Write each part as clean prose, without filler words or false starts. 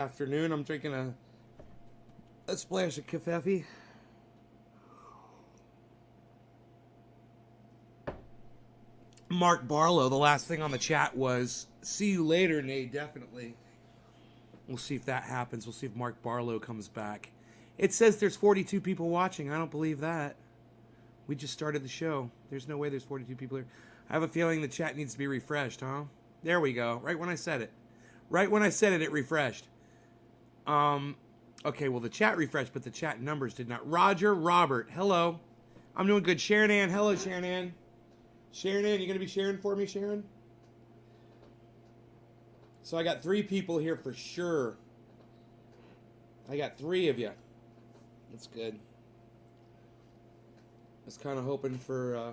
Afternoon. I'm drinking a splash of kefefe. Mark Barlow, the last thing on the chat was, see you later, Nate, definitely. We'll see if that happens. We'll see if Mark Barlow comes back. It says there's 42 people watching. I don't believe that. We just started the show. There's no way there's 42 people here. I have a feeling the chat needs to be refreshed, huh? There we go. Right when I said it. Right when I said it, it refreshed. Okay, well, the chat refreshed, but the chat numbers did not. Roger, Robert, hello. I'm doing good. Sharon Ann, hello, Sharon Ann. Sharon Ann, you going to be sharing for me, Sharon? So I got 3 people here for sure. I got 3 of you. That's good. I was kind of hoping for a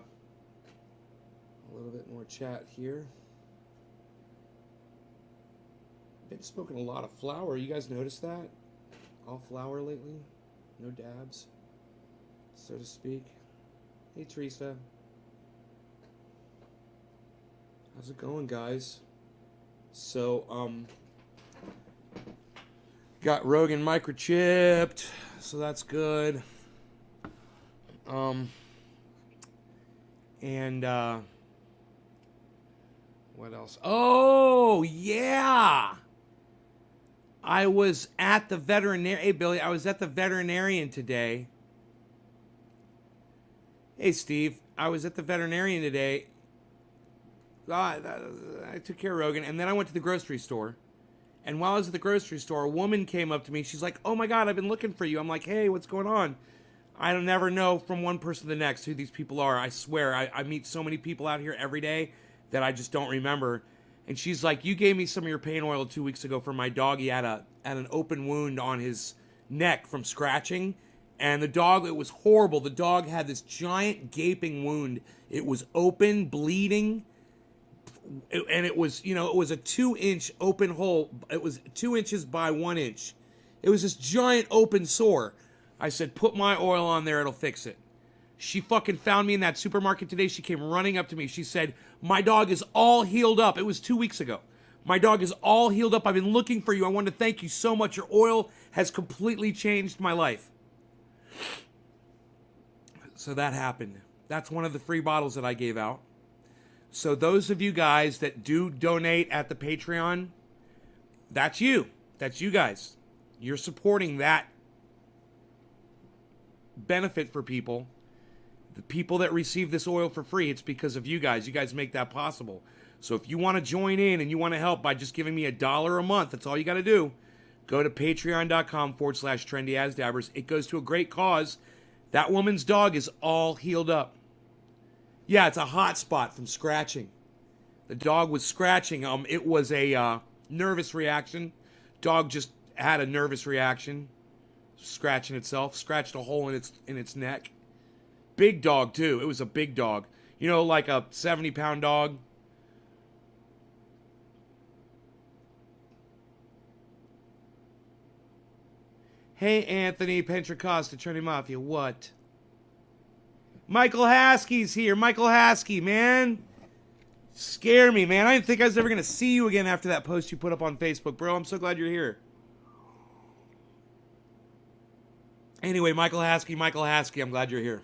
little bit more chat here. Been smoking a lot of flour. You guys notice that? All flour lately? No dabs, so to speak. Hey, Teresa. How's it going, guys? So, got Rogan microchipped, so that's good. And, what else? Oh, yeah! I was at the veterinarian. Hey, Billy, I was at the veterinarian today. Hey, Steve, I was at the veterinarian today. I took care of Rogan, and then I went to the grocery store. And while I was at the grocery store, a woman came up to me. She's like, "Oh my God, I've been looking for you." I'm like, "Hey, what's going on?" I don't never know from one person to the next who these people are. I swear, I meet so many people out here every day that I just don't remember. And she's like, "You gave me some of your pain oil 2 weeks ago for my dog. He had an open wound on his neck from scratching. And the dog, it was horrible. The dog had this giant gaping wound. It was open, bleeding. And it was, it was a 2-inch open hole. It was 2 inches by 1 inch. It was this giant open sore. I said, put my oil on there. It'll fix it. She fucking found me in that supermarket today. She came running up to me. She said, my dog is all healed up. It was 2 weeks ago. My dog is all healed up. I've been looking for you. I want to thank you so much. Your oil has completely changed my life. So that happened. That's one of the free bottles that I gave out. So those of you guys that do donate at the Patreon, that's you. That's you guys. You're supporting that benefit for people. The people that receive this oil for free, it's because of you guys. You guys make that possible. So if you want to join in and you want to help by just giving me $1 a month, that's all you got to do. Go to patreon.com/trendyasdabbers. It goes to a great cause. That woman's dog is all healed up. Yeah, it's a hot spot from scratching. The dog was scratching. It was a nervous reaction. Dog just had a nervous reaction, scratching itself. Scratched a hole in its neck. Big dog too. It was a big dog. Like a 70-pound dog. Hey, Anthony Pentracosta, Trinity Mafia. What? Michael Haskey's here. Michael Haskey, man. Scare me, man. I didn't think I was ever going to see you again after that post you put up on Facebook, bro. I'm so glad you're here. Anyway, Michael Haskey, I'm glad you're here.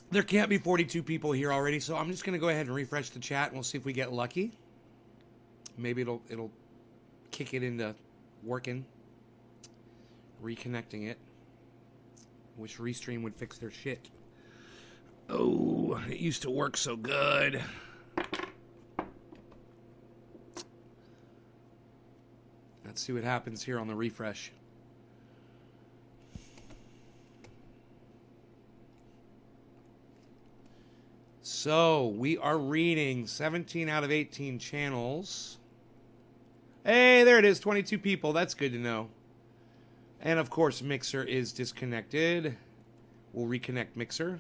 There can't be 42 people here already, so I'm just going to go ahead and refresh the chat, and we'll see if we get lucky. Maybe it'll kick it into working. Reconnecting it. Wish Restream would fix their shit. Oh, it used to work so good. Let's see what happens here on the refresh. So, we are reading 17 out of 18 channels. Hey, there it is, 22 people. That's good to know. And, of course, Mixer is disconnected. We'll reconnect Mixer.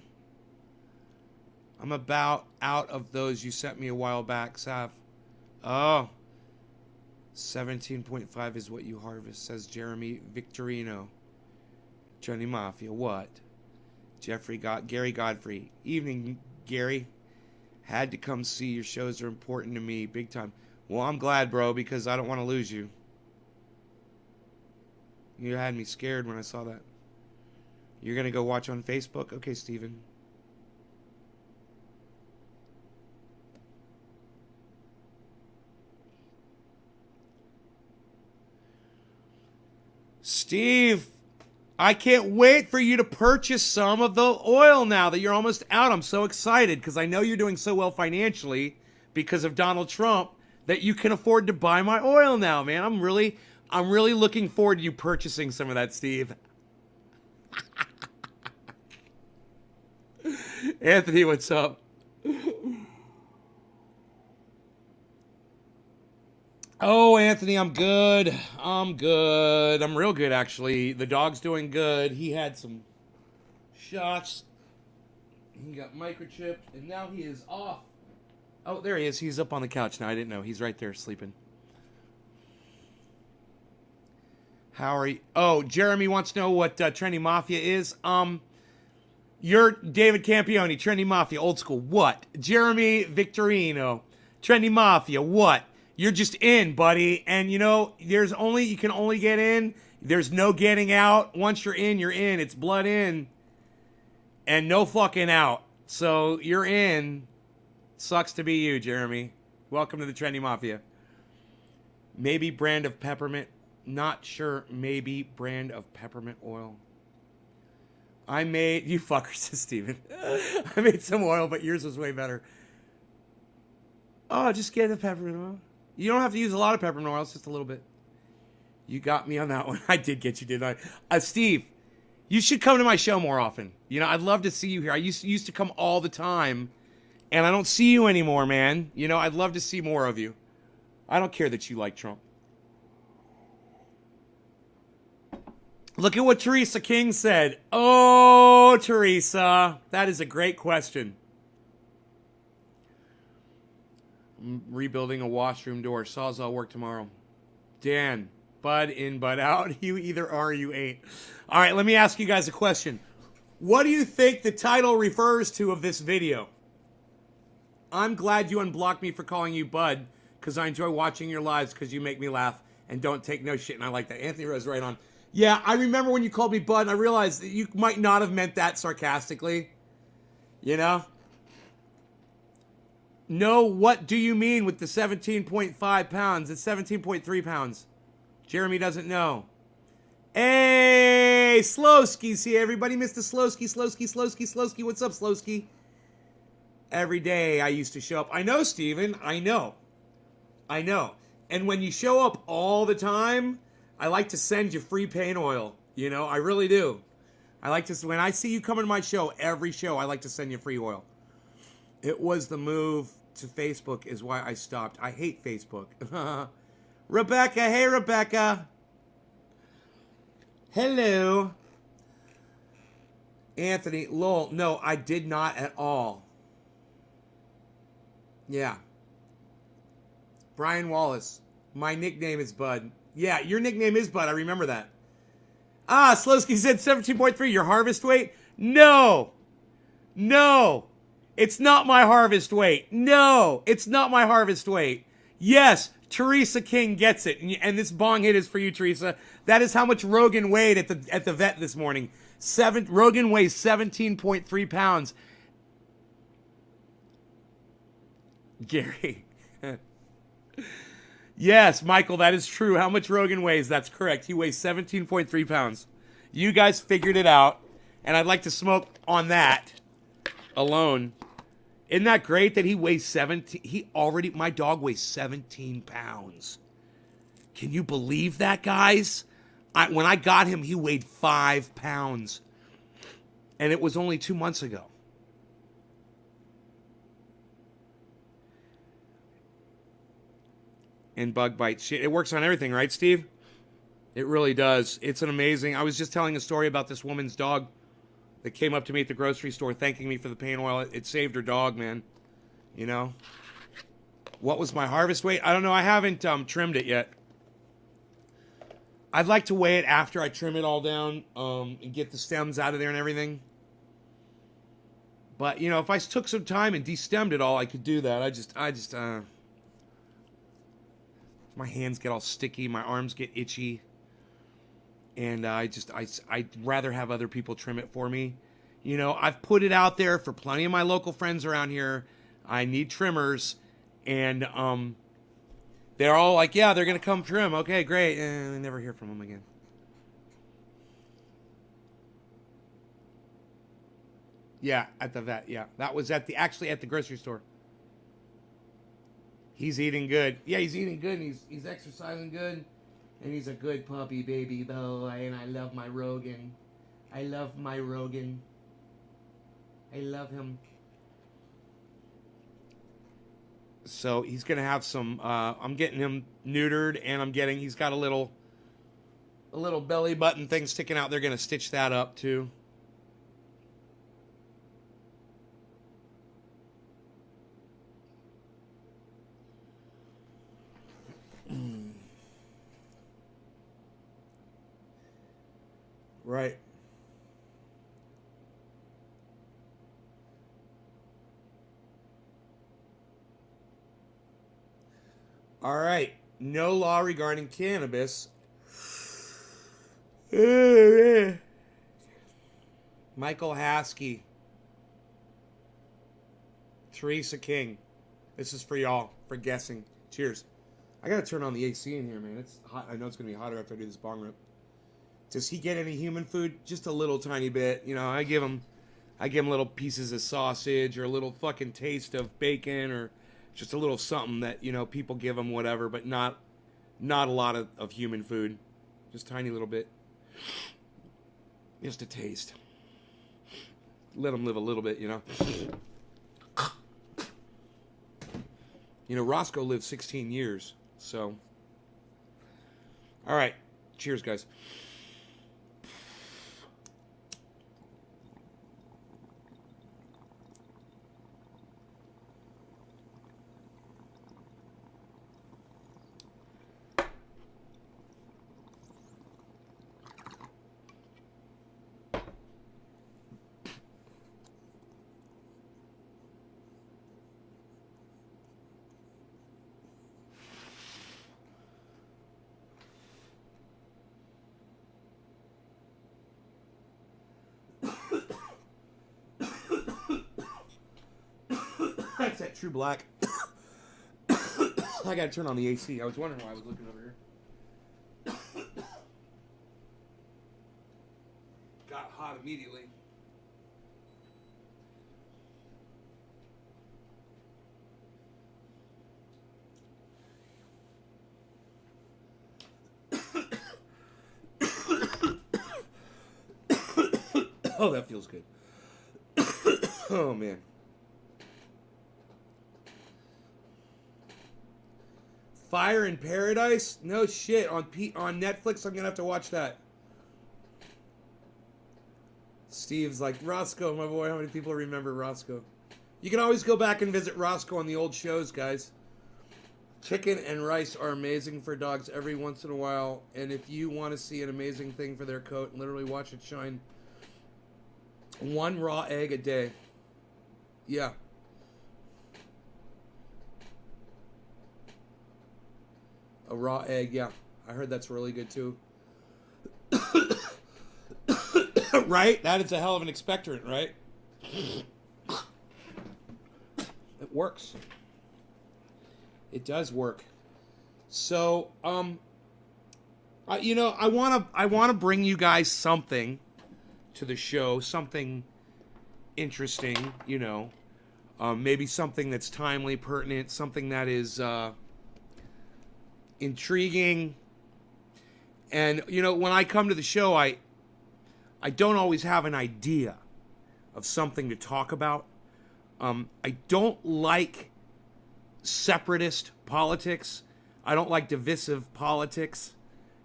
I'm about out of those you sent me a while back, Sav. Oh. 17.5 is what you harvest, says Jeremy Victorino. Johnny Mafia, what? Gary Godfrey. Evening, Gary. Had to come see. Your shows are important to me, big time. Well, I'm glad, bro, because I don't want to lose you. You had me scared when I saw that. You're going to go watch on Facebook? Okay, Steven. Steve, I can't wait for you to purchase some of the oil now that you're almost out. I'm so excited because I know you're doing so well financially because of Donald Trump that you can afford to buy my oil now, man. I'm really looking forward to you purchasing some of that, Steve. Anthony, what's up? Oh, Anthony, I'm good. I'm good. I'm real good, actually. The dog's doing good. He had some shots. He got microchipped, and now he is off. Oh, there he is. He's up on the couch now. I didn't know. He's right there sleeping. How are you? Oh, Jeremy wants to know what Trendy Mafia is. You're David Campione, Trendy Mafia, old school. What? Jeremy Victorino, Trendy Mafia, what? You're just in, buddy. And you know, you can only get in. There's no getting out. Once you're in, you're in. It's blood in and no fucking out. So you're in. Sucks to be you, Jeremy. Welcome to the Trendy Mafia. Maybe brand of peppermint. Not sure. Maybe brand of peppermint oil. I made, you fuckers, says Steven. I made some oil, but yours was way better. Oh, just get the peppermint oil. You don't have to use a lot of peppermint oil, it's just a little bit. You got me on that one. I did get you, didn't I? Steve, you should come to my show more often. You know, I'd love to see you here. I used to come all the time, and I don't see you anymore, man. You know, I'd love to see more of you. I don't care that you like Trump. Look at what Teresa King said. Oh, Teresa, that is a great question. I'm rebuilding a washroom door. Sawzall work tomorrow. Dan, bud in, bud out. You either are or you ain't. All right, let me ask you guys a question. What do you think the title refers to of this video? I'm glad you unblocked me for calling you bud because I enjoy watching your lives because you make me laugh and don't take no shit, and I like that. Anthony Rose right on. Yeah, I remember when you called me bud, and I realized that you might not have meant that sarcastically. You know? No, what do you mean with the 17.5 pounds? It's 17.3 pounds. Jeremy doesn't know. Hey, Slowski's here. Everybody, Mr. Slowski. What's up, Slowski? Every day I used to show up. I know, Steven. I know. And when you show up all the time, I like to send you free paint oil. You know, I really do. I like to, when I see you come to my show, every show, I like to send you free oil. It was the move to Facebook is why I stopped. I hate Facebook. Rebecca, hey Rebecca. Hello. Anthony, lol. No, I did not at all. Yeah. Brian Wallace. My nickname is Bud. Yeah, your nickname is Bud. I remember that. Ah, Slowski said 17.3. Your harvest weight? No. It's not my harvest weight. No, it's not my harvest weight. Yes, Teresa King gets it. And this bong hit is for you, Teresa. That is how much Rogan weighed at the vet this morning. Rogan weighs 17.3 pounds. Gary. Yes, Michael, that is true. How much Rogan weighs? That's correct. He weighs 17.3 pounds. You guys figured it out, and I'd like to smoke on that alone. Isn't that great that he weighs 17? My dog weighs 17 pounds. Can you believe that, guys? When I got him, he weighed 5 pounds. And it was only 2 months ago. And bug bites. It works on everything, right, Steve? It really does. It's an amazing... I was just telling a story about this woman's dog that came up to me at the grocery store thanking me for the paint oil. It saved her dog, man. You know? What was my harvest weight? I don't know. I haven't trimmed it yet. I'd like to weigh it after I trim it all down and get the stems out of there and everything. But, you know, if I took some time and destemmed it all, I could do that. My hands get all sticky, my arms get itchy. And I'd rather have other people trim it for me. You know, I've put it out there for plenty of my local friends around here. I need trimmers. And, they're all like, yeah, they're going to come trim. Okay, great. And I never hear from them again. Yeah, at the vet. Yeah, that was actually at the grocery store. He's eating good. Yeah, he's eating good. And he's exercising good, and he's a good puppy, baby boy. And I love my Rogan. I love my Rogan. I love him. So he's gonna have some. I'm getting him neutered, and he's got a little belly button thing sticking out. They're gonna stitch that up too. Right. All right. No law regarding cannabis. Michael Haskey. Teresa King. This is for y'all, for guessing. Cheers. I gotta turn on the AC in here, man. It's hot. I know it's gonna be hotter after I do this bong rip. Does he get any human food? Just a little tiny bit. You know, I give him little pieces of sausage or a little fucking taste of bacon or just a little something that, you know, people give him whatever, but not a lot of human food. Just tiny little bit. Just a taste. Let him live a little bit, you know. You know, Roscoe lived 16 years, so. All right. Cheers, guys. That's that True Black. I gotta turn on the AC. I was wondering why I was looking over here. Got hot immediately. Oh, that feels good. Oh, man. Fire in Paradise? No shit. On Netflix, I'm gonna have to watch that. Steve's like, Roscoe, my boy. How many people remember Roscoe? You can always go back and visit Roscoe on the old shows, guys. Chicken and rice are amazing for dogs every once in a while. And if you want to see an amazing thing for their coat and literally watch it shine, 1 raw egg a day. Yeah. A raw egg, yeah. I heard that's really good too. Right? That is a hell of an expectorant, right? It works. It does work. So, you know, I wanna bring you guys something to the show, something interesting, you know, maybe something that's timely, pertinent, something that is intriguing. And, you know, when I come to the show, I don't always have an idea of something to talk about. I don't like separatist politics. I don't like divisive politics,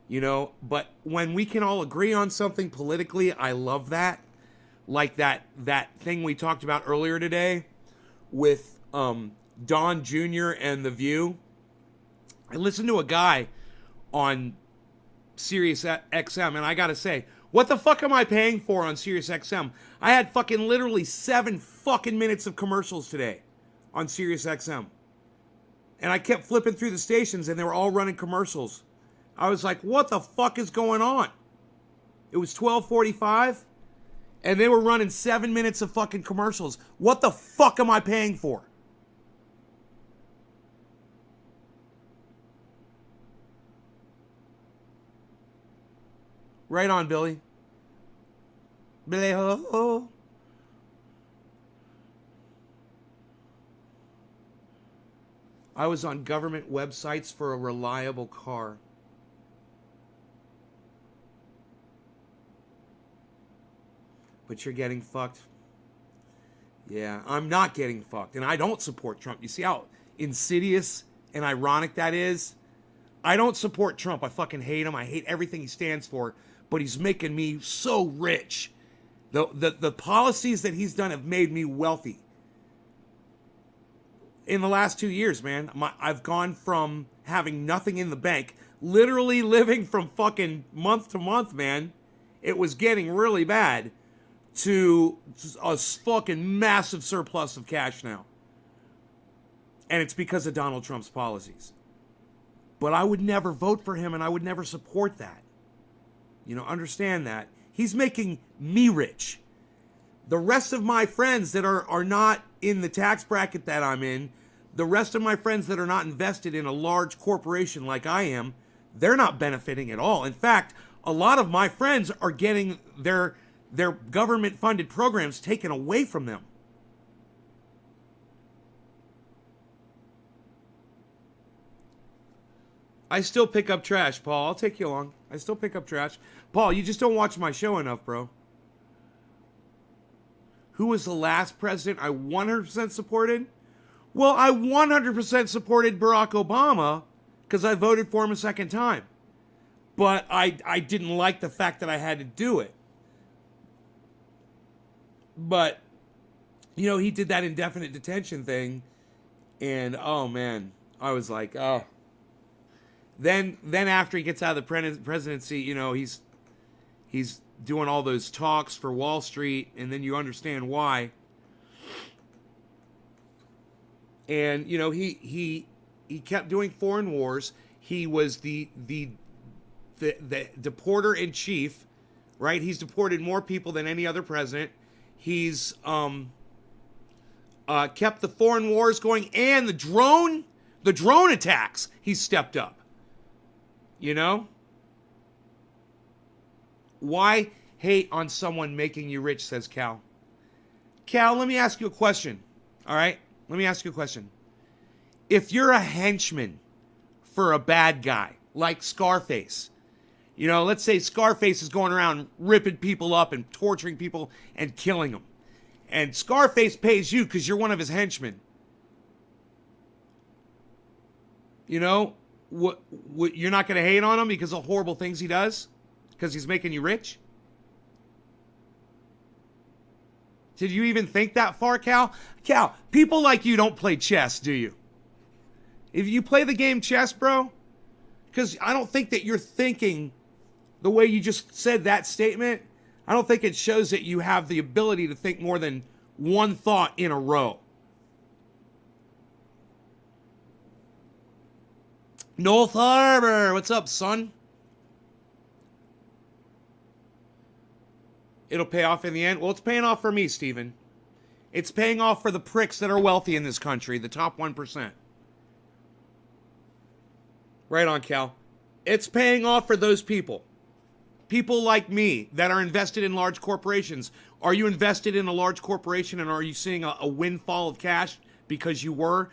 you know, but when we can all agree on something politically, I love that. Like that thing we talked about earlier today with Don Jr. and The View. I listened to a guy on Sirius XM, and I gotta say, What the fuck am I paying for on SiriusXM? I had fucking literally 7 fucking minutes of commercials today on SiriusXM. And I kept flipping through the stations and they were all running commercials. I was like, what the fuck is going on? It was 12:45 and they were running 7 minutes of fucking commercials. What the fuck am I paying for? Right on, Billy. Billy ho ho. I was on government websites for a reliable car. But you're getting fucked. Yeah, I'm not getting fucked. And I don't support Trump. You see how insidious and ironic that is? I don't support Trump. I fucking hate him. I hate everything he stands for. But he's making me so rich. The policies that he's done have made me wealthy. In the last 2 years, man, I've gone from having nothing in the bank, literally living from fucking month to month, man. It was getting really bad, to a fucking massive surplus of cash now. And it's because of Donald Trump's policies. But I would never vote for him and I would never support that. You know, understand that. He's making me rich. The rest of my friends that are not in the tax bracket that I'm in, the rest of my friends that are not invested in a large corporation like I am, they're not benefiting at all. In fact, a lot of my friends are getting their government-funded programs taken away from them. I still pick up trash, Paul. I'll take you along. I still pick up trash. Paul, you just don't watch my show enough, bro. Who was the last president I 100% supported? Well, I 100% supported Barack Obama because I voted for him a second time. But I didn't like the fact that I had to do it. But, you know, he did that indefinite detention thing. And, oh, man, I was like, oh. Then after he gets out of the presidency, you know, he's doing all those talks for Wall Street, and then you understand why. And, you know, he kept doing foreign wars. He was the deporter in chief, right? He's deported more people than any other president. He's kept the foreign wars going, and the drone attacks, he stepped up. You know? Why hate on someone making you rich, says Cal. Cal, let me ask you a question. All right? Let me ask you a question. If you're a henchman for a bad guy, like Scarface, you know, let's say Scarface is going around ripping people up and torturing people and killing them. And Scarface pays you because you're one of his henchmen. You know, what you're not going to hate on him because of horrible things he does? Because he's making you rich? Did you even think that far, Cal? Cal, people like you don't play chess, do you? If you play the game chess, bro, because I don't think that you're thinking the way you just said that statement. I don't think it shows that you have the ability to think more than one thought in a row. North Harbor, what's up, son? It'll pay off in the end. Well, it's paying off for me, Steven. It's paying off for the pricks that are wealthy in this country, the top 1%. Right on, Cal. It's paying off for those people. People like me that are invested in large corporations. Are you invested in a large corporation and are you seeing a windfall of cash because you were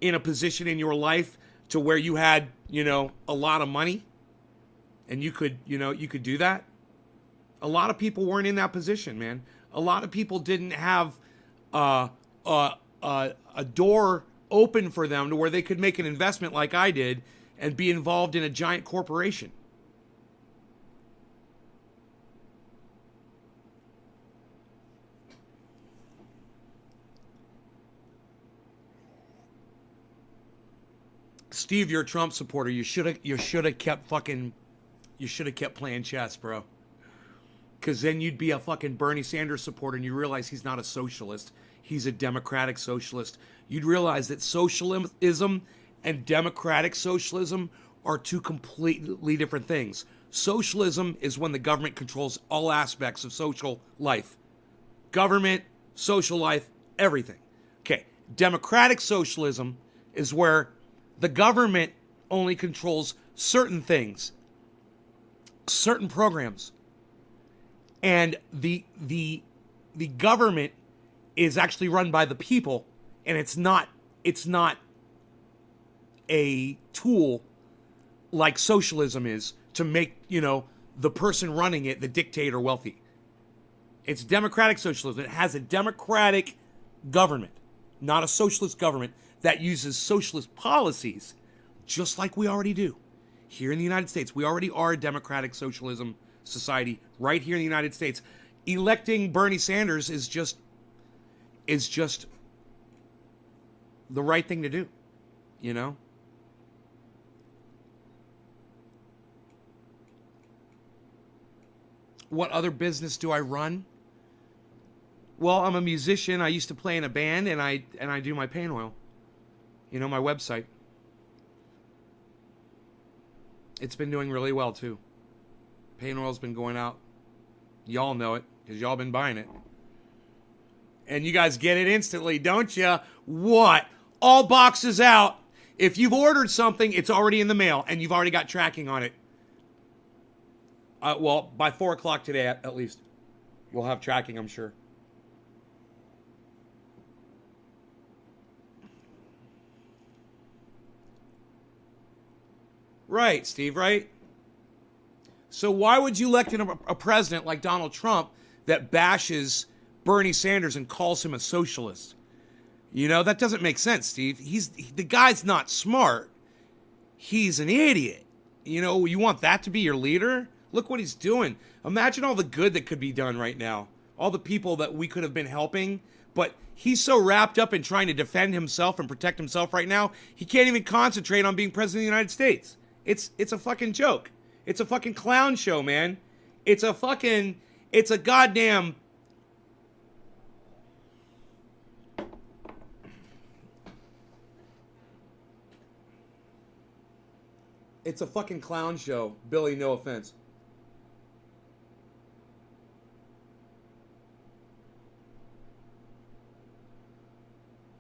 in a position in your life to where you had, you know, a lot of money and you could do that? A lot of people weren't in that position, man. A lot of people didn't have a door open for them to where they could make an investment like I did and be involved in a giant corporation. Steve, you're a Trump supporter. You should have kept fucking You should have kept playing chess, bro. Because then you'd be a fucking Bernie Sanders supporter and you realize he's not a socialist. He's a democratic socialist. You'd realize that socialism and democratic socialism are two completely different things. Socialism is when the government controls all aspects of social life. Government, social life, everything. Okay, democratic socialism is where the government only controls certain things, certain programs, and the government is actually run by the people, and it's not a tool like socialism is to make, the person running it, the dictator, wealthy. It's democratic socialism. It has a democratic government, not a socialist government that uses socialist policies, just like we already do. Here in the United States, we already are a democratic socialism society right here in the United States. Electing Bernie Sanders is just the right thing to do, What other business do I run? Well, I'm a musician. I used to play in a band, and I do my paint oil. My website. It's been doing really well too. Paint oil's been going out. Y'all know it because y'all been buying it. And you guys get it instantly, don't you? What? All boxes out. If you've ordered something, it's already in the mail, and you've already got tracking on it. Well, by 4 o'clock today, at least, we'll have tracking, I'm sure. Right, Steve, right? So why would you elect a president like Donald Trump that bashes Bernie Sanders and calls him a socialist? That doesn't make sense, Steve. The guy's not smart. He's an idiot. You want that to be your leader? Look what he's doing. Imagine all the good that could be done right now. All the people that we could have been helping. But he's so wrapped up in trying to defend himself and protect himself right now, he can't even concentrate on being president of the United States. It's a fucking joke. It's a fucking clown show, man. It's a goddamn... It's a fucking clown show, Billy, no offense.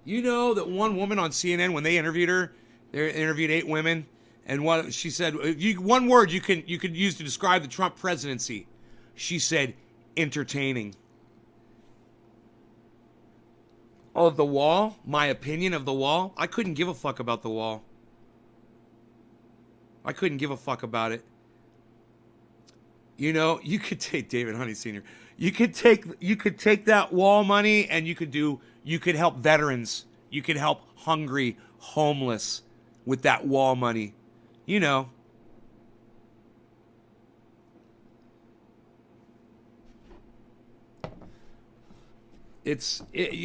You know that one woman on CNN, when they interviewed her, they interviewed 8 women, and she said, one word you could use to describe the Trump presidency. She said, entertaining. Oh, the wall? My opinion of the wall? I couldn't give a fuck about the wall. I couldn't give a fuck about it. You could take David Honey Sr. You could take that wall money and you could help veterans. You could help hungry, homeless with that wall money. You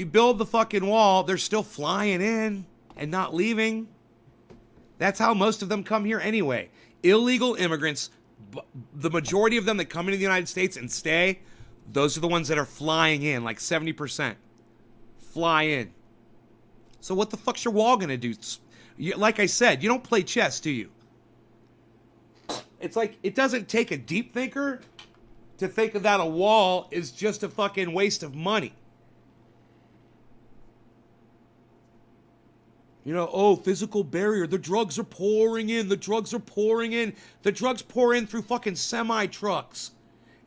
build the fucking wall, they're still flying in and not leaving. That's how most of them come here anyway. Illegal immigrants, the majority of them that come into the United States and stay, those are the ones that are flying in, like 70%. Fly in. So what the fuck's your wall gonna do? Like I said, you don't play chess, do you? It's like, it doesn't take a deep thinker to think that a wall is just a fucking waste of money. Physical barrier. The drugs are pouring in. The drugs pour in through fucking semi-trucks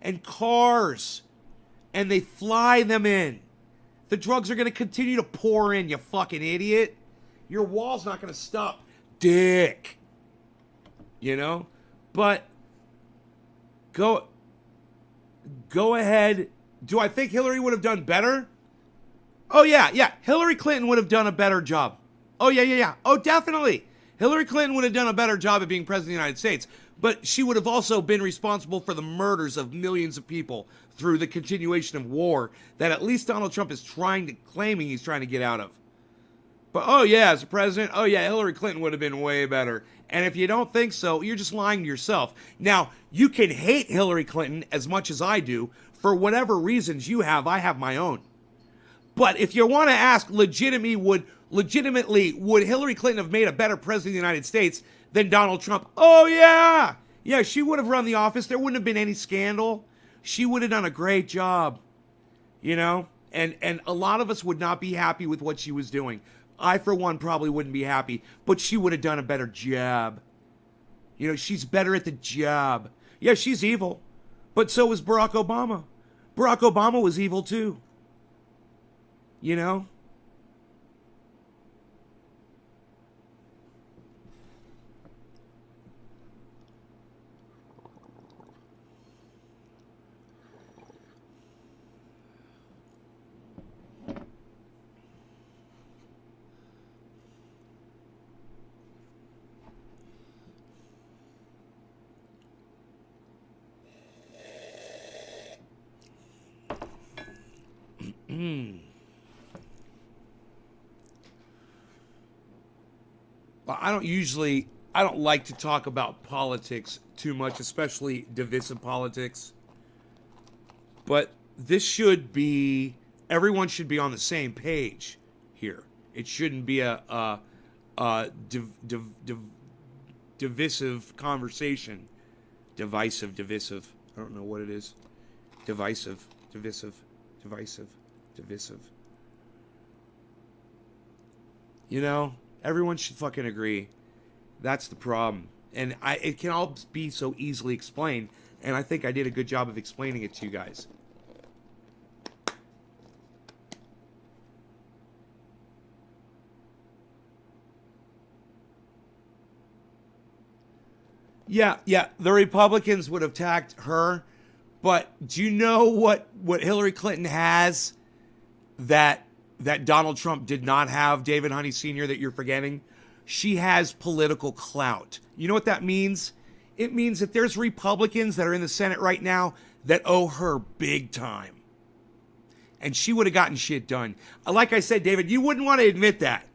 and cars. And they fly them in. The drugs are going to continue to pour in, you fucking idiot. Your wall's not going to stop. Dick. But go ahead. Do I think Hillary would have done better? Oh, yeah. Hillary Clinton would have done a better job. Oh, yeah. Oh, definitely. Hillary Clinton would have done a better job at being president of the United States, but she would have also been responsible for the murders of millions of people through the continuation of war that at least Donald Trump is claiming he's trying to get out of. But oh yeah, as a president, oh yeah, Hillary Clinton would have been way better. And if you don't think so, you're just lying to yourself. Now, you can hate Hillary Clinton as much as I do. For whatever reasons you have, I have my own. But if you want to ask legitimately, would Hillary Clinton have made a better president of the United States than Donald Trump? Oh yeah. Yeah, she would have run the office. There wouldn't have been any scandal. She would have done a great job. You know? And a lot of us would not be happy with what she was doing. I, for one, probably wouldn't be happy, but she would have done a better job. You know, she's better at the job. Yeah, she's evil, but so was Barack Obama. Barack Obama was evil too. You know? Well, I don't like to talk about politics too much, especially divisive politics. But this should be, everyone should be on the same page here. It shouldn't be a divisive conversation. Divisive. I don't know what it is. Divisive. You know, everyone should fucking agree. That's the problem. And it can all be so easily explained. And I think I did a good job of explaining it to you guys. Yeah, the Republicans would have attacked her, but do you know what Hillary Clinton has that Donald Trump did not have, David Honey Sr., that you're forgetting? She has political clout. You know what that means? It means that there's Republicans that are in the Senate right now that owe her big time. And she would have gotten shit done. Like I said, David, you wouldn't want to admit that.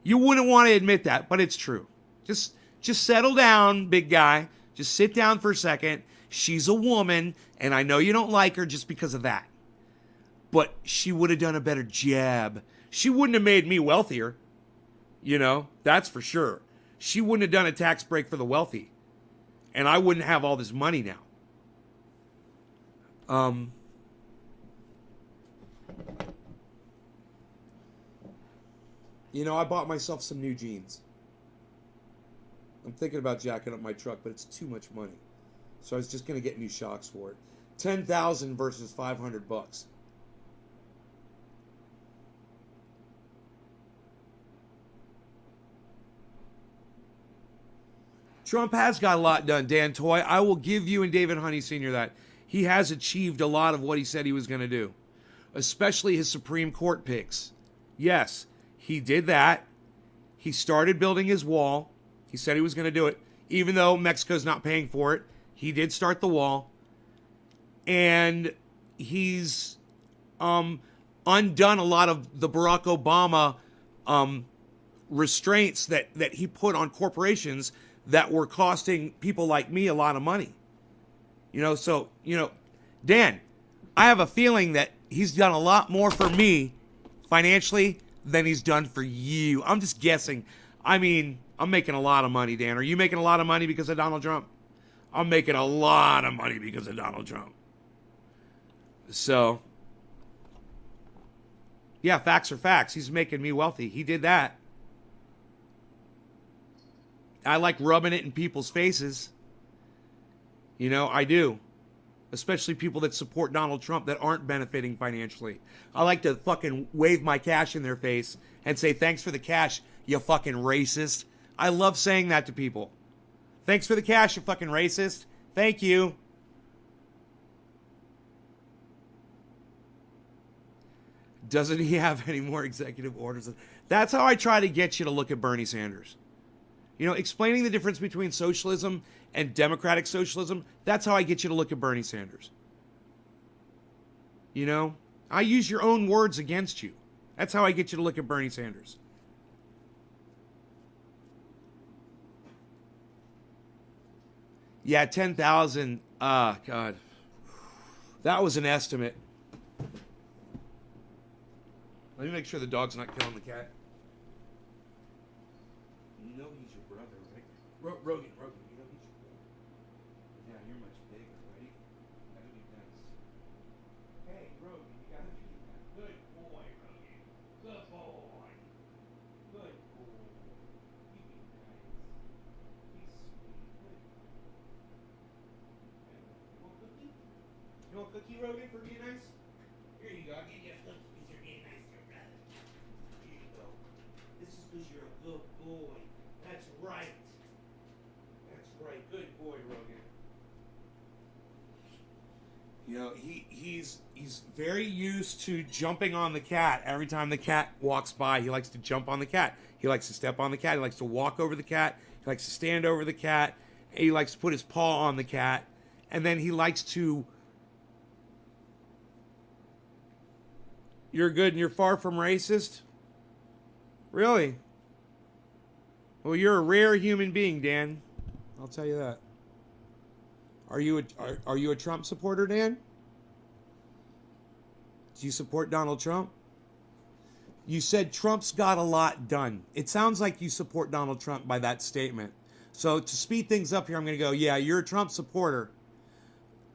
You wouldn't want to admit that, but it's true. Just settle down, big guy. Just sit down for a second. She's a woman, and I know you don't like her just because of that. But she would have done a better job. She wouldn't have made me wealthier. You know, that's for sure. She wouldn't have done a tax break for the wealthy. And I wouldn't have all this money now. You know, I bought myself some new jeans. I'm thinking about jacking up my truck, but it's too much money. So I was just going to get new shocks for it. 10,000 versus 500 bucks. Trump has got a lot done, Dan Toy. I will give you and David Honey Sr. that. He has achieved a lot of what he said he was going to do, especially his Supreme Court picks. Yes, he did that. He started building his wall. He said he was going to do it, even though Mexico's not paying for it. He did start the wall. And he's undone a lot of the Barack Obama restraints that he put on corporations that were costing people like me a lot of money. You know, so, you know, Dan, I have a feeling that he's done a lot more for me financially than he's done for you. I'm just guessing. I mean, I'm making a lot of money, Dan. Are you making a lot of money because of Donald Trump? I'm making a lot of money because of Donald Trump. So, yeah, facts are facts. He's making me wealthy. He did that. I like rubbing it in people's faces. You know, I do. Especially people that support Donald Trump that aren't benefiting financially. I like to fucking wave my cash in their face and say, thanks for the cash, you fucking racist. I love saying that to people. Thanks for the cash, you fucking racist. Thank you. Doesn't he have any more executive orders? That's how I try to get you to look at Bernie Sanders. You know, explaining the difference between socialism and democratic socialism, that's how I get you to look at Bernie Sanders. You know, I use your own words against you. That's how I get you to look at Bernie Sanders. Yeah, 10,000. Ah, God. That was an estimate. Let me make sure the dog's not killing the cat. You know he's your brother, right? Rogan, you know he's your brother. Yeah, you're much bigger, right? Gotta be nice. Hey, Rogan, you gotta be nice. Good boy, Rogan. Good boy. Good boy. You be nice. Be sweet. Good. You want cookie? You want cookie, Rogan, for being nice? Here you go. I'll give you a cookie because you're being nice to your brother. Here you go. This is because you're a good boy. That's right. That's right. Good boy, Rogan. You know, he's very used to jumping on the cat. Every time the cat walks by, he likes to jump on the cat. He likes to step on the cat. He likes to walk over the cat. He likes to stand over the cat. He likes to put his paw on the cat. And then he likes to... You're good and you're far from racist? Really? Well, you're a rare human being, Dan. I'll tell you that. Are you a Trump supporter, Dan? Do you support Donald Trump? You said Trump's got a lot done. It sounds like you support Donald Trump by that statement. So to speed things up here, I'm going to go, yeah, you're a Trump supporter.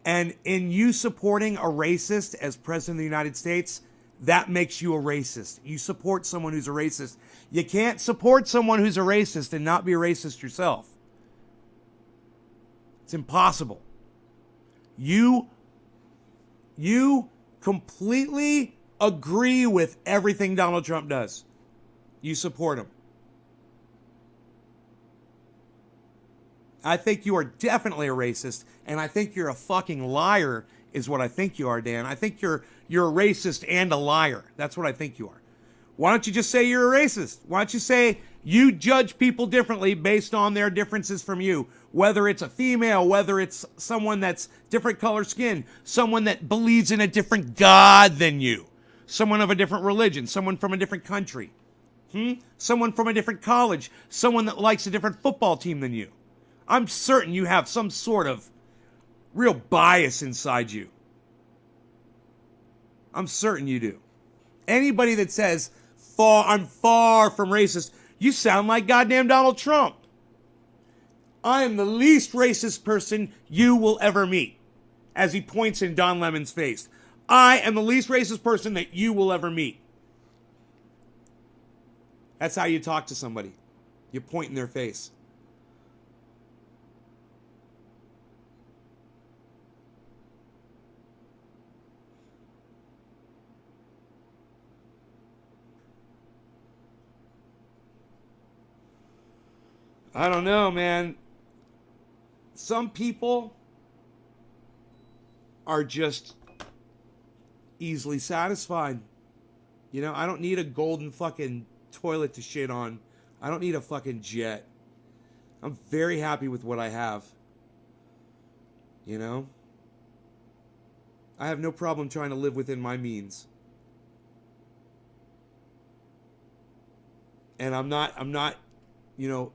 And in you supporting a racist as president of the United States, that makes you a racist. You support someone who's a racist. You can't support someone who's a racist and not be a racist yourself. It's impossible. You completely agree with everything Donald Trump does. You support him. I think you are definitely a racist, and I think you're a fucking liar is what I think you are, Dan. I think you're a racist and a liar. That's what I think you are. Why don't you just say you're a racist? Why don't you say you judge people differently based on their differences from you? Whether it's a female, whether it's someone that's different color skin, someone that believes in a different God than you, someone of a different religion, someone from a different country, someone from a different college, someone that likes a different football team than you. I'm certain you have some sort of real bias inside you. I'm certain you do. Anybody that says, I'm far from racist, you sound like goddamn Donald Trump. I am the least racist person you will ever meet. As he points in Don Lemon's face. I am the least racist person that you will ever meet. That's how you talk to somebody. You point in their face. I don't know, man. Some people are just easily satisfied. You know, I don't need a golden fucking toilet to shit on. I don't need a fucking jet. I'm very happy with what I have. You know? I have no problem trying to live within my means. And I'm not, you know,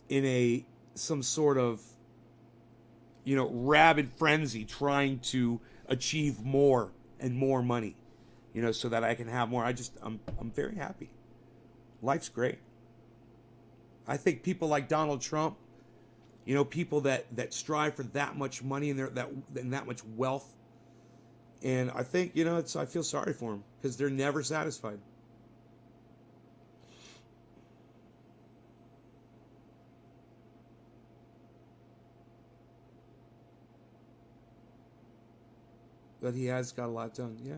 in some sort of, you know, rabid frenzy trying to achieve more and more money, you know, so that I can have more. I'm very happy. Life's great. I think people like Donald Trump, you know, people that strive for that much money and that much wealth, and I think, you know, I feel sorry for them because they're never satisfied. But he has got a lot done. Yeah,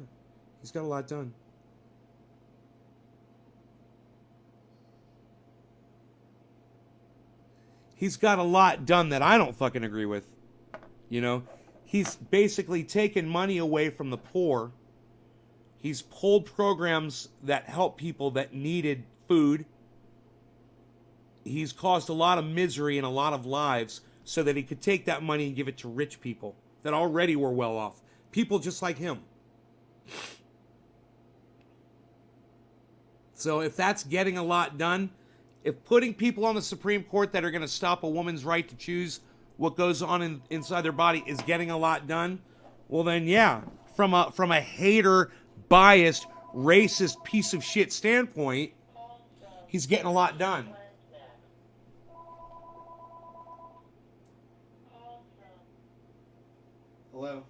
he's got a lot done. He's got a lot done that I don't fucking agree with. You know, he's basically taken money away from the poor. He's pulled programs that help people that needed food. He's caused a lot of misery in a lot of lives so that he could take that money and give it to rich people that already were well off. People just like him. So if that's getting a lot done, if putting people on the Supreme Court that are going to stop a woman's right to choose what goes on inside their body is getting a lot done, well then yeah, from a hater, biased, racist piece of shit standpoint, he's getting a lot done. Hello.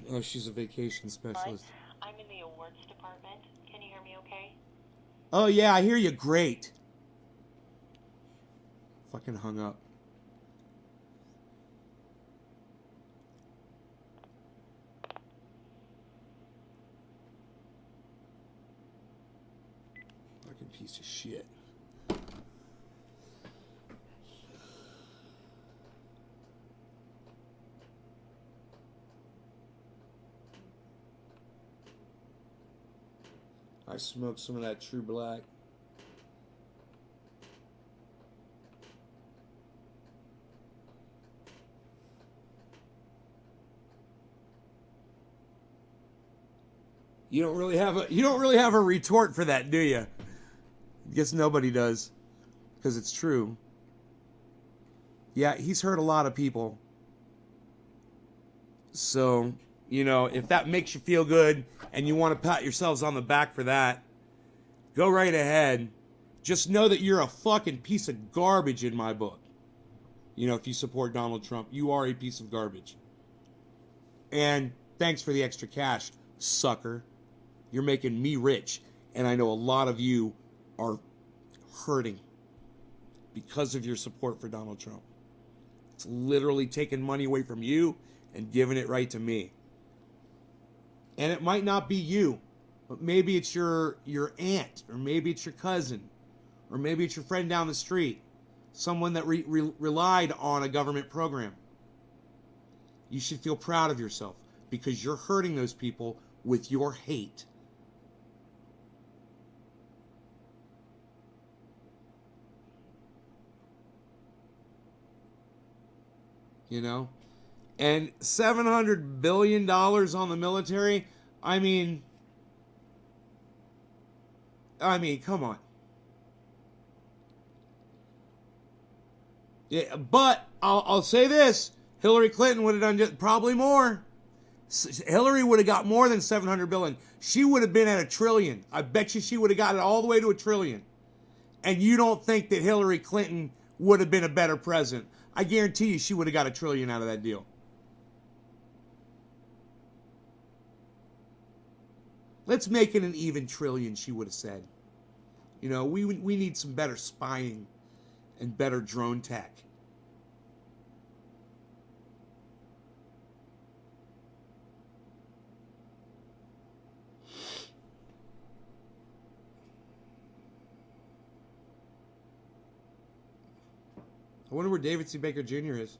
Oh, she's a vacation specialist. I'm in the awards department. Can you hear me okay? Oh yeah, I hear you great. Fucking hung up. Fucking piece of shit. I smoked some of that True Black. You don't really have a retort for that, do you? I guess nobody does, because it's true. Yeah, he's hurt a lot of people. So, if that makes you feel good and you want to pat yourselves on the back for that, go right ahead. Just know that you're a fucking piece of garbage in my book. If you support Donald Trump, you are a piece of garbage. And thanks for the extra cash, sucker. You're making me rich. And I know a lot of you are hurting because of your support for Donald Trump. It's literally taking money away from you and giving it right to me. And it might not be you, but maybe it's your aunt, or maybe it's your cousin, or maybe it's your friend down the street, someone that relied on a government program. You should feel proud of yourself because you're hurting those people with your hate. And $700 billion on the military, I mean, come on. Yeah, but I'll say this: Hillary Clinton would have done just probably more. Hillary would have got more than $700 billion. She would have been at $1 trillion. I bet you she would have got it all the way to $1 trillion. And you don't think that Hillary Clinton would have been a better president? I guarantee you she would have got $1 trillion out of that deal. Let's make it an even trillion, she would have said. We need some better spying and better drone tech. I wonder where David C. Baker Jr. is.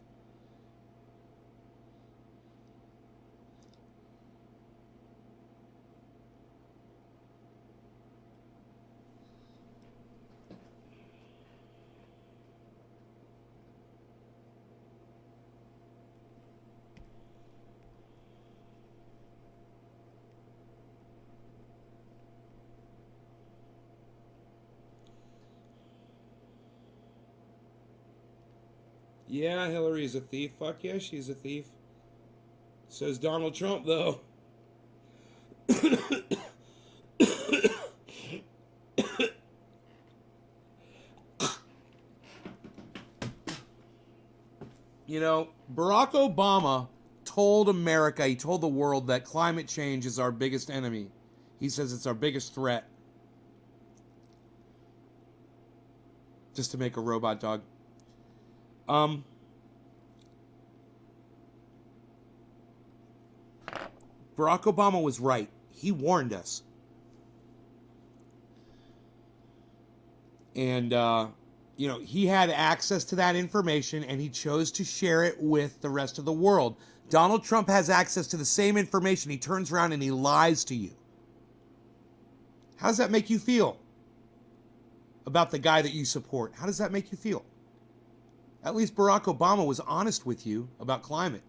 Yeah, Hillary's a thief. Fuck yeah, she's a thief. Says Donald Trump, though. Barack Obama told America, he told the world that climate change is our biggest enemy. He says it's our biggest threat. Just to make a robot dog. Barack Obama was right. He warned us. And, he had access to that information and he chose to share it with the rest of the world. Donald Trump has access to the same information. He turns around and he lies to you. How does that make you feel about the guy that you support? How does that make you feel? At least Barack Obama was honest with you about climate.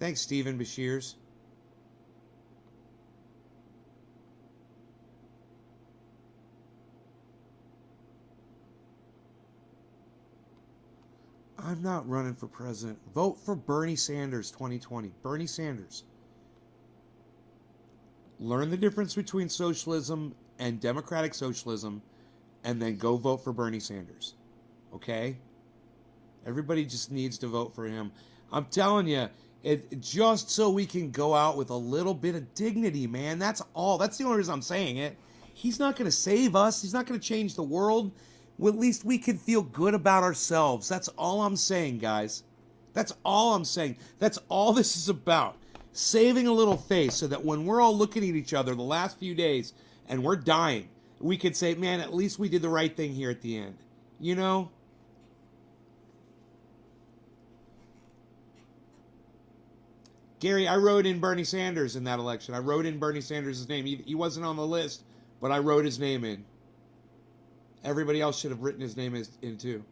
Thanks, Stephen Bashirs. I'm not running for president. Vote for Bernie Sanders 2020. Bernie Sanders. Learn the difference between socialism and democratic socialism, and then go vote for Bernie Sanders. Okay? Everybody just needs to vote for him. I'm telling you, just so we can go out with a little bit of dignity, man. That's all. That's the only reason I'm saying it. He's not going to save us. He's not going to change the world. Well, at least we can feel good about ourselves. That's all I'm saying, guys. That's all I'm saying. That's all this is about. Saving a little face so that when we're all looking at each other the last few days and we're dying, we could say, man, at least we did the right thing here at the end. You know? Gary, I wrote in Bernie Sanders in that election. I wrote in Bernie Sanders' name. He wasn't on the list, but I wrote his name in. Everybody else should have written his name in too.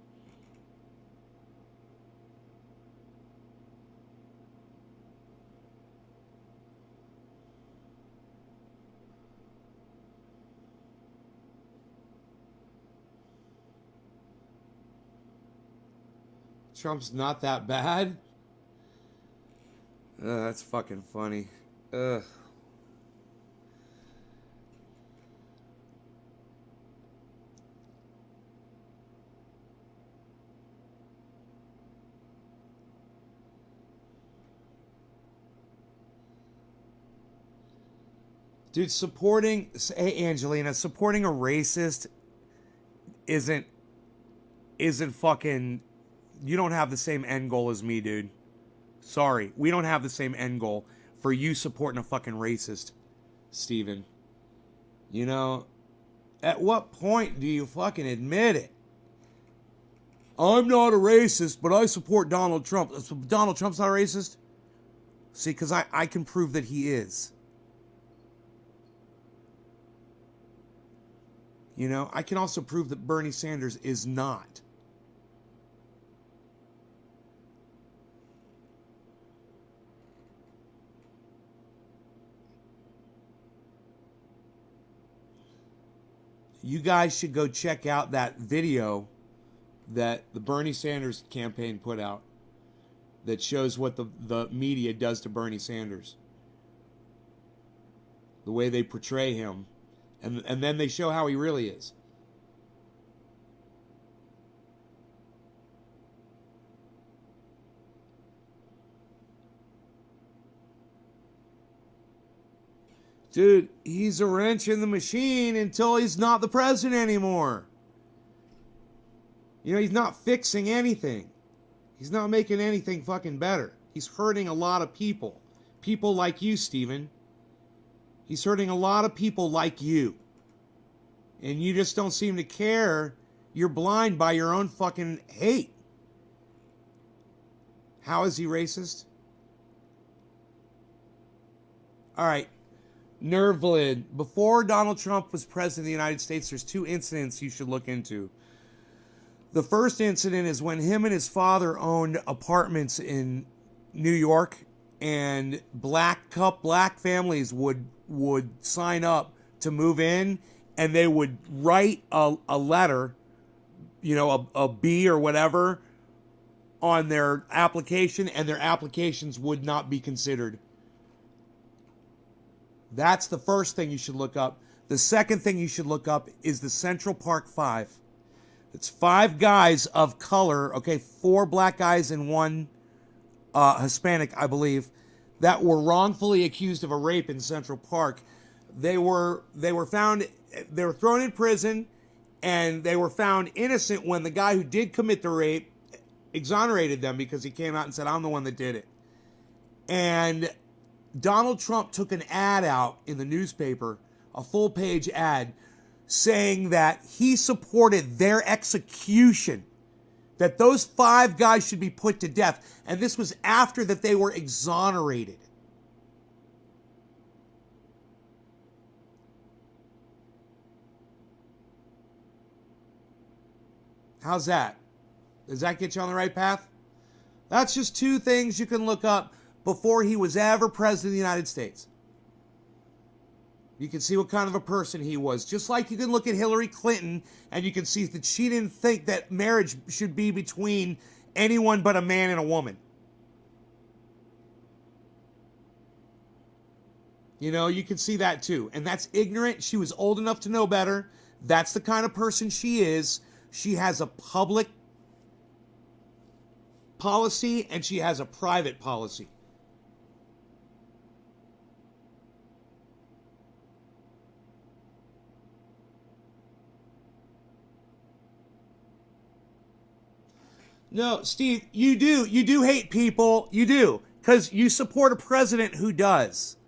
Trump's not that bad? That's fucking funny. Ugh. Dude, hey Angelina, supporting a racist isn't fucking, you don't have the same end goal as me, dude. Sorry, we don't have the same end goal for you supporting a fucking racist, Steven. You know, at what point do you fucking admit it? I'm not a racist, but I support Donald Trump. So Donald Trump's not a racist? See, because I can prove that he is. You know, I can also prove that Bernie Sanders is not. You guys should go check out that video that the Bernie Sanders campaign put out that shows what the media does to Bernie Sanders. The way they portray him. And then they show how he really is. Dude, he's a wrench in the machine until he's not the president anymore. You know, he's not fixing anything. He's not making anything fucking better. He's hurting a lot of people. People like you, Steven. He's hurting a lot of people like you. And you just don't seem to care. You're blind by your own fucking hate. How is he racist? All right. Nervlin. Before Donald Trump was president of the United States, there's two incidents you should look into. The first incident is when him and his father owned apartments in New York, and black families would sign up to move in, and they would write a letter, you know, a B or whatever, on their application, and their applications would not be considered. That's the first thing you should look up. The second thing you should look up is the Central Park Five. It's 5 guys of color, okay, 4 black guys and 1 Hispanic, I believe, that were wrongfully accused of a rape in Central Park. They were thrown in prison, and they were found innocent when the guy who did commit the rape exonerated them because he came out and said, I'm the one that did it. And Donald Trump took an ad out in the newspaper, a full-page ad, saying that he supported their execution, that those 5 guys should be put to death. And this was after that they were exonerated. How's that? Does that get you on the right path? That's just 2 things you can look up before he was ever president of the United States. You can see what kind of a person he was. Just like you can look at Hillary Clinton and you can see that she didn't think that marriage should be between anyone but a man and a woman. You know, you can see that too. And that's ignorant. She was old enough to know better. That's the kind of person she is. She has a public policy and she has a private policy. No, Steve, you do hate people. You do. Because you support a president who does.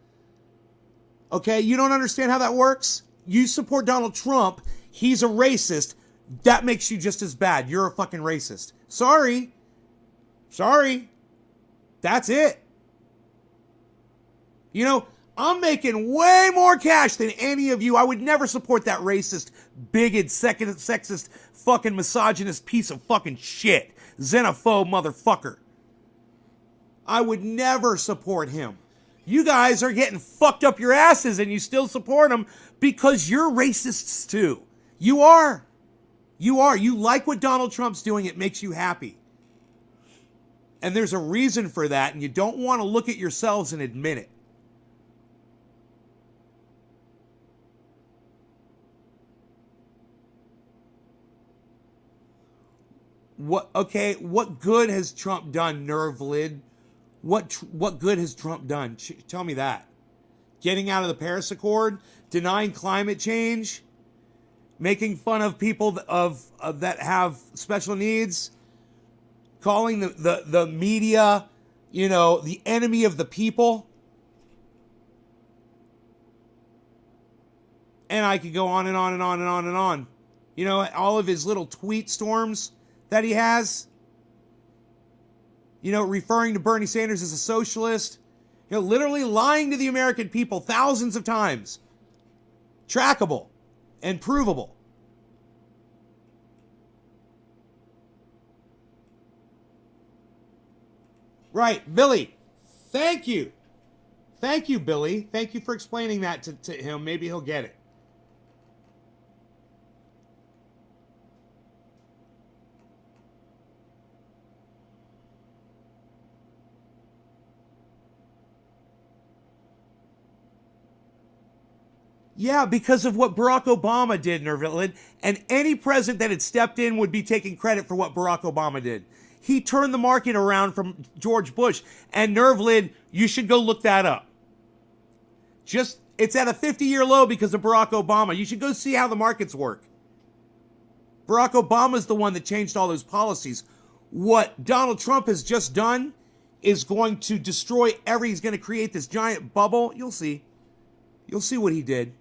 Okay, you don't understand how that works? You support Donald Trump. He's a racist. That makes you just as bad. You're a fucking racist. Sorry. That's it. You know, I'm making way more cash than any of you. I would never support that racist, bigot, sexist, fucking misogynist piece of fucking shit. Xenophobe motherfucker. I would never support him. You guys are getting fucked up your asses and you still support him because you're racists too. You are. You like what Donald Trump's doing. It makes you happy. And there's a reason for that, and you don't want to look at yourselves and admit it. What good has Trump done, nerve lid? What good has Trump done? Tell me that. Getting out of the Paris Accord, denying climate change, making fun of people that have special needs, calling the media, you know, the enemy of the people. And I could go on and on and on and on and on. You know, all of his little tweet storms that he has. You know, referring to Bernie Sanders as a socialist. You know, literally lying to the American people thousands of times. Trackable and provable. Right, Billy. Thank you. Thank you, Billy. Thank you for explaining that to him. Maybe he'll get it. Yeah, because of what Barack Obama did, Nervillin. And any president that had stepped in would be taking credit for what Barack Obama did. He turned the market around from George Bush. And Nervlid, you should go look that up. It's at a 50-year low because of Barack Obama. You should go see how the markets work. Barack Obama's the one that changed all those policies. What Donald Trump has just done is going to destroy he's going to create this giant bubble. You'll see. You'll see what he did.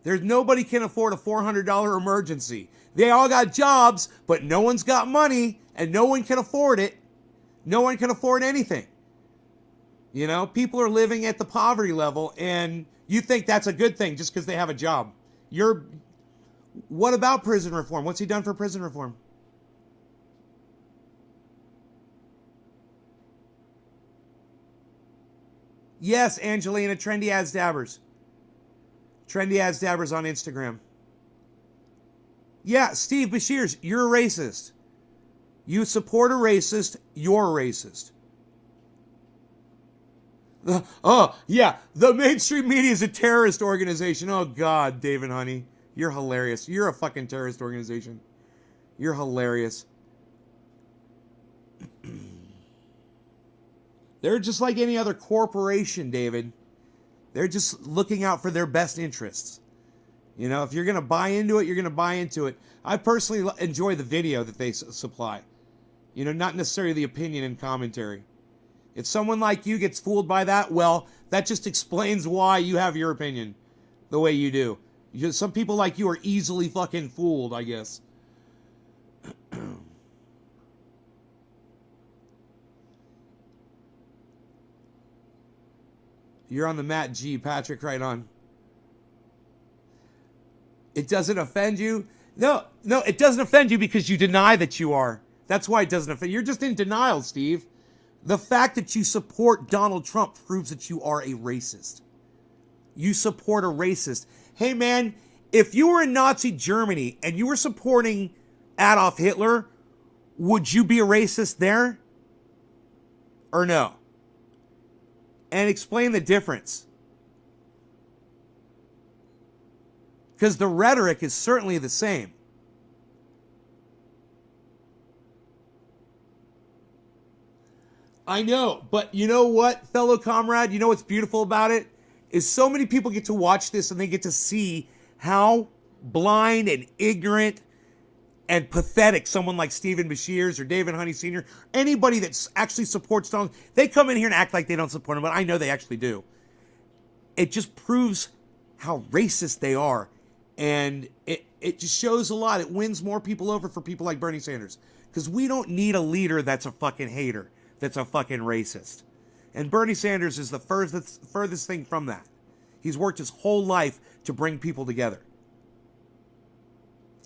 There's nobody can afford a $400 emergency. They all got jobs, but no one's got money, and no one can afford it. No one can afford anything. You know, people are living at the poverty level, and you think that's a good thing just because they have a job. What about prison reform? What's he done for prison reform? Yes, Angelina, Trendy Ads Dabbers. Trendy Ads Dabbers on Instagram. Yeah, Steve Bashirs, you're a racist. You support a racist, you're a racist. Yeah, the mainstream media is a terrorist organization. Oh, God, David Honey. You're hilarious. You're a fucking terrorist organization. You're hilarious. They're just like any other corporation, David. They're just looking out for their best interests. You know, if you're going to buy into it, you're going to buy into it. I personally enjoy the video that they supply. You know, not necessarily the opinion and commentary. If someone like you gets fooled by that, well, that just explains why you have your opinion the way you do. Some people like you are easily fucking fooled, I guess. You're on the Matt G. Patrick, right on. It doesn't offend you? No, it doesn't offend you because you deny that you are. That's why it doesn't offend you. You're just in denial, Steve. The fact that you support Donald Trump proves that you are a racist. You support a racist. Hey, man, if you were in Nazi Germany and you were supporting Adolf Hitler, would you be a racist there? Or no? And explain the difference. Because the rhetoric is certainly the same. I know, but you know what, fellow comrade? You know what's beautiful about it? Is so many people get to watch this and they get to see how blind and ignorant and pathetic someone like Stephen Bashirs or David Honey Sr., anybody that actually supports Donald, they come in here and act like they don't support him, but I know they actually do. It just proves how racist they are. And it just shows a lot. It wins more people over for people like Bernie Sanders. Because we don't need a leader that's a fucking hater, that's a fucking racist. And Bernie Sanders is the furthest thing from that. He's worked his whole life to bring people together.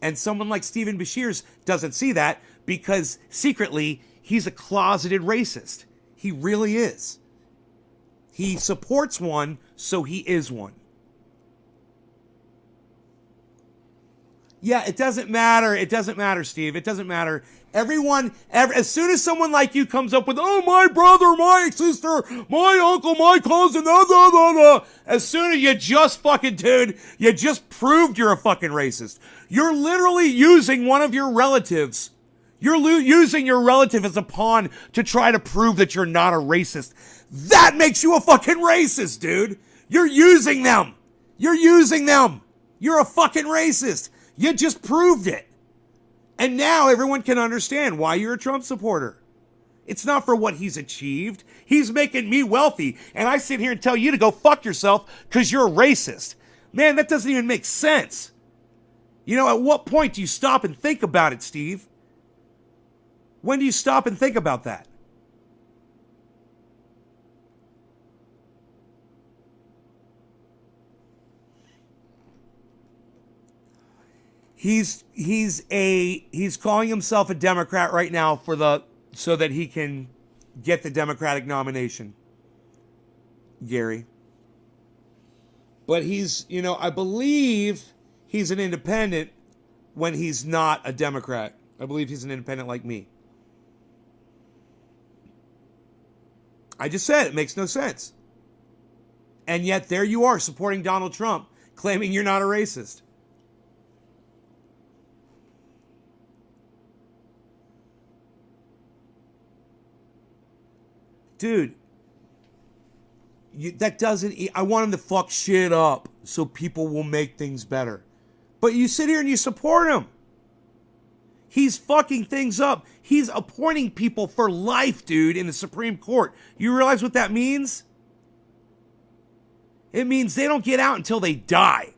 And someone like Stephen Bashirs doesn't see that because secretly he's a closeted racist. He really is. He supports one, so he is one. Yeah, it doesn't matter. It doesn't matter, Steve. It doesn't matter. As soon as someone like you comes up with, oh, my brother, my sister, my uncle, my cousin, as soon as you just fucking, dude, you just proved you're a fucking racist. You're literally using one of your relatives. You're using your relative as a pawn to try to prove that you're not a racist. That makes you a fucking racist, dude. You're using them. You're using them. You're a fucking racist. You just proved it. And now everyone can understand why you're a Trump supporter. It's not for what he's achieved. He's making me wealthy. And I sit here and tell you to go fuck yourself because you're a racist. Man, that doesn't even make sense. You know, at what point do you stop and think about it, Steve? When do you stop and think about that? He's calling himself a Democrat right now so that he can get the Democratic nomination, Gary. But I believe he's an independent when he's not a Democrat. I believe he's an independent like me. I just said it makes no sense. And yet there you are supporting Donald Trump, claiming you're not a racist. Dude, I want him to fuck shit up so people will make things better. But you sit here and you support him. He's fucking things up. He's appointing people for life, dude, in the Supreme Court. You realize what that means? It means they don't get out until they die.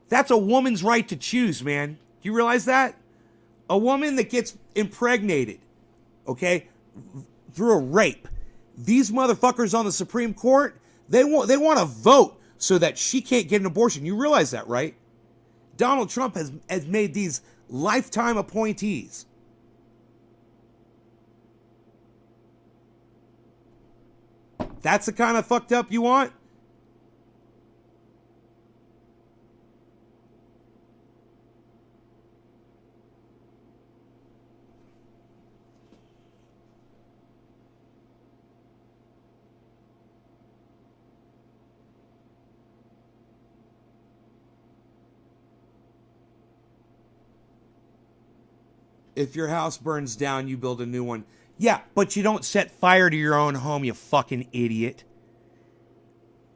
That's a woman's right to choose, man. Do you realize that? A woman that gets impregnated, okay, through a rape. These motherfuckers on the Supreme Court, they want to vote so that she can't get an abortion. You realize that, right? Donald Trump has made these lifetime appointees. That's the kind of fucked up you want? If your house burns down, you build a new one. Yeah, but you don't set fire to your own home, you fucking idiot.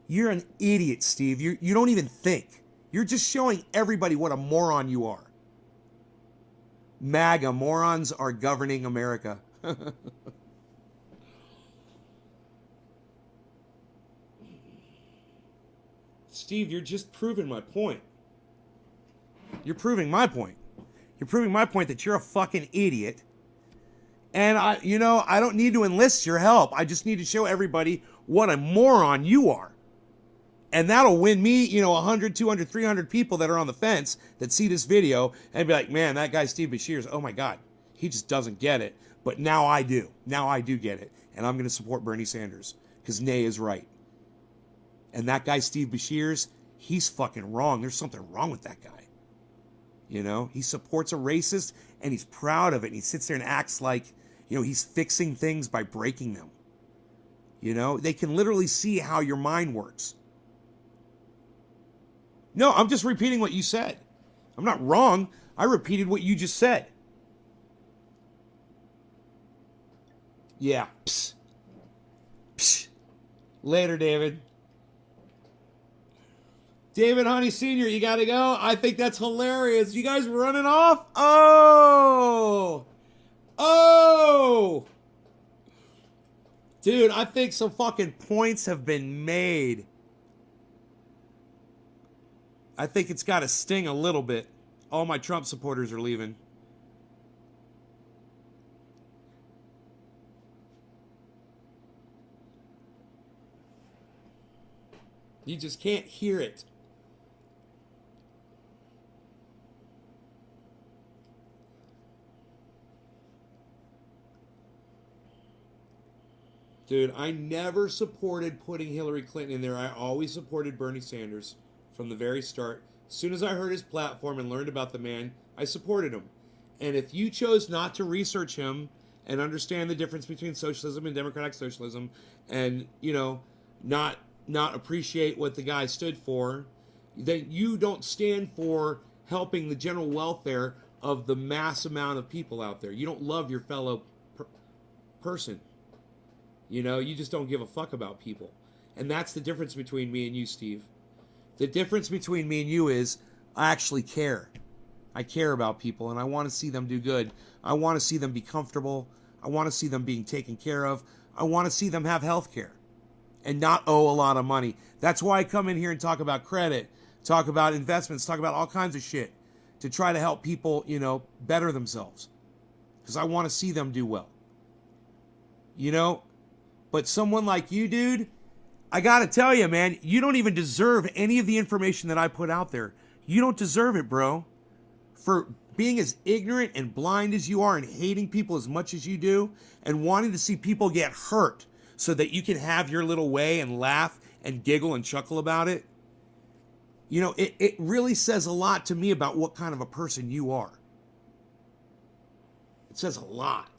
You're an idiot, Steve. You don't even think. You're just showing everybody what a moron you are. MAGA, morons are governing America. Steve, you're just proving my point. You're proving my point. You're proving my point that you're a fucking idiot. And I don't need to enlist your help. I just need to show everybody what a moron you are. And that'll win me, 100, 200, 300 people that are on the fence that see this video and be like, man, that guy Steve Bashirs, oh my God, he just doesn't get it. But now I do. Now I do get it. And I'm going to support Bernie Sanders because Nay is right. And that guy Steve Bashirs, he's fucking wrong. There's something wrong with that guy. You know, he supports a racist and he's proud of it. And he sits there and acts like, you know, he's fixing things by breaking them. You know, they can literally see how your mind works. No, I'm just repeating what you said. I'm not wrong. I repeated what you just said. Yeah. Psst. Psst. Later, David. David Honey Sr., you gotta go. I think that's hilarious. You guys running off? Oh! Oh! Dude, I think some fucking points have been made. I think it's got to sting a little bit. All my Trump supporters are leaving. You just can't hear it. Dude, I never supported putting Hillary Clinton in there. I always supported Bernie Sanders from the very start. As soon as I heard his platform and learned about the man, I supported him. And if you chose not to research him and understand the difference between socialism and democratic socialism and, you know, not appreciate what the guy stood for, then you don't stand for helping the general welfare of the mass amount of people out there. You don't love your fellow person. You know, you just don't give a fuck about people. And that's the difference between me and you, Steve. The difference between me and you is I actually care. I care about people and I want to see them do good. I want to see them be comfortable. I want to see them being taken care of. I want to see them have health care and not owe a lot of money. That's why I come in here and talk about credit, talk about investments, talk about all kinds of shit to try to help people, you know, better themselves. Because I want to see them do well. You know? But someone like you, dude, I gotta tell you, man, you don't even deserve any of the information that I put out there. You don't deserve it, bro. For being as ignorant and blind as you are and hating people as much as you do and wanting to see people get hurt so that you can have your little way and laugh and giggle and chuckle about it. You know, it really says a lot to me about what kind of a person you are. It says a lot.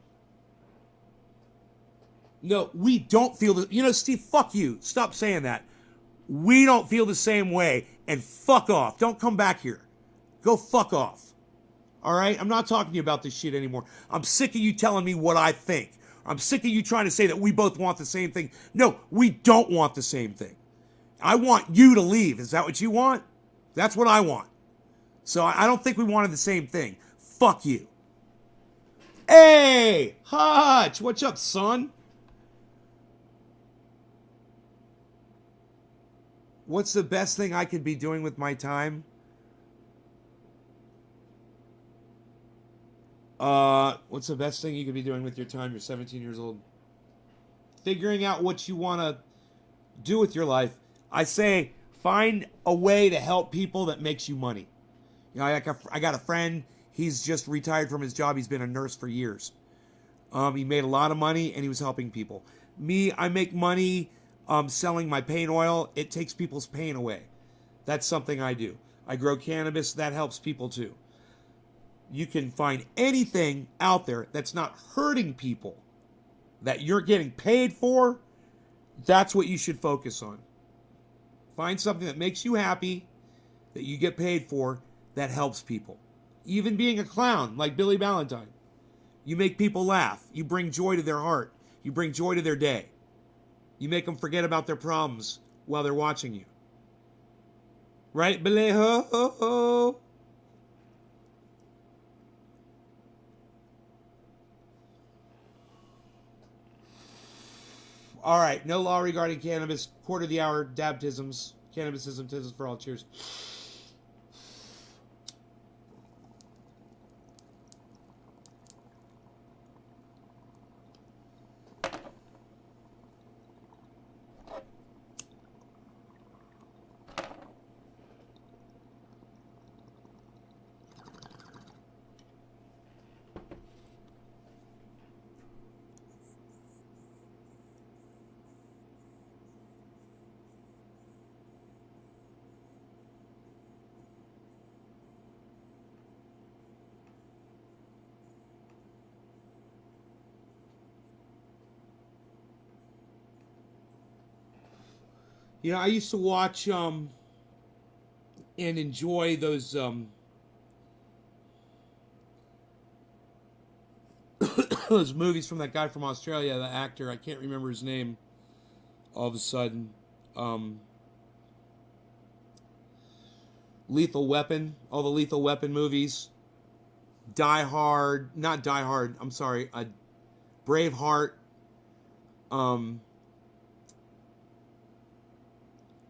No, we don't feel the... You know, Steve, fuck you. Stop saying that. We don't feel the same way. And fuck off. Don't come back here. Go fuck off. All right? I'm not talking to you about this shit anymore. I'm sick of you telling me what I think. I'm sick of you trying to say that we both want the same thing. No, we don't want the same thing. I want you to leave. Is that what you want? That's what I want. So I don't think we wanted the same thing. Fuck you. Hey! Hutch! What's up, son? What's the best thing I could be doing with my time? What's the best thing you could be doing with your time? You're 17 years old. Figuring out what you want to do with your life. I say find a way to help people that makes you money. You know, I got a friend. He's just retired from his job. He's been a nurse for years. He made a lot of money and he was helping people. Me, I make money selling my pain oil. It takes people's pain away. That's something I do. I grow cannabis. That helps people too. You can find anything out there that's not hurting people, that you're getting paid for. That's what you should focus on. Find something that makes you happy, that you get paid for, that helps people. Even being a clown like Billy Valentine. You make people laugh. You bring joy to their heart. You bring joy to their day. You make them forget about their problems while they're watching you. Right, Billy? Ho, ho, ho. All right, no law regarding cannabis. Quarter of the hour, dabtisms. Cannabisism, tisms for all. Cheers. You know, I used to watch and enjoy those those movies from that guy from Australia, the actor. I can't remember his name. All of a sudden, Lethal Weapon, all the Lethal Weapon movies, Die Hard, not Die Hard. I'm sorry, Braveheart.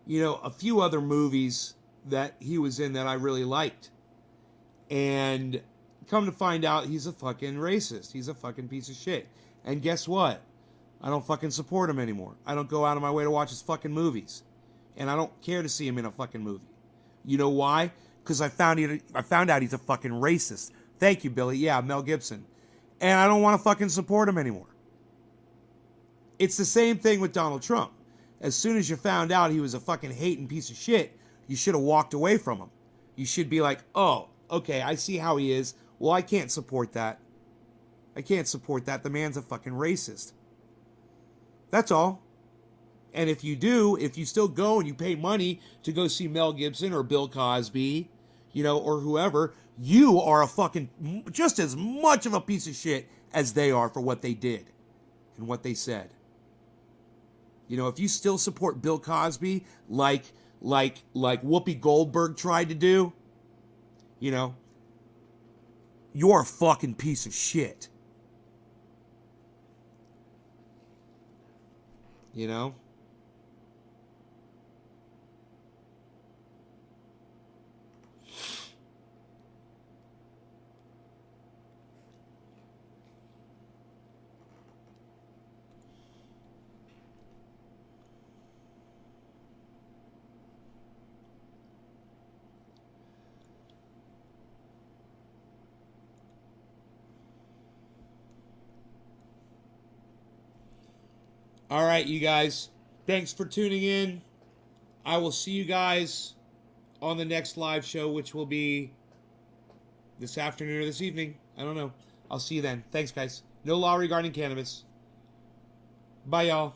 You know, a few other movies that he was in that I really liked. And come to find out, he's a fucking racist. He's a fucking piece of shit. And guess what? I don't fucking support him anymore. I don't go out of my way to watch his fucking movies. And I don't care to see him in a fucking movie. You know why? Because I found out he's a fucking racist. Thank you, Billy. Yeah, Mel Gibson. And I don't want to fucking support him anymore. It's the same thing with Donald Trump. As soon as you found out he was a fucking hating piece of shit, you should have walked away from him. You should be like, oh, okay, I see how he is. Well, I can't support that. I can't support that. The man's a fucking racist. That's all. And if you do, if you still go and you pay money to go see Mel Gibson or Bill Cosby, you know, or whoever, you are a fucking just as much of a piece of shit as they are for what they did and what they said. You know, if you still support Bill Cosby like Whoopi Goldberg tried to do, you know, you're a fucking piece of shit. You know? All right, you guys. Thanks for tuning in. I will see you guys on the next live show, which will be this afternoon or this evening. I don't know. I'll see you then. Thanks, guys. No law regarding cannabis. Bye, y'all.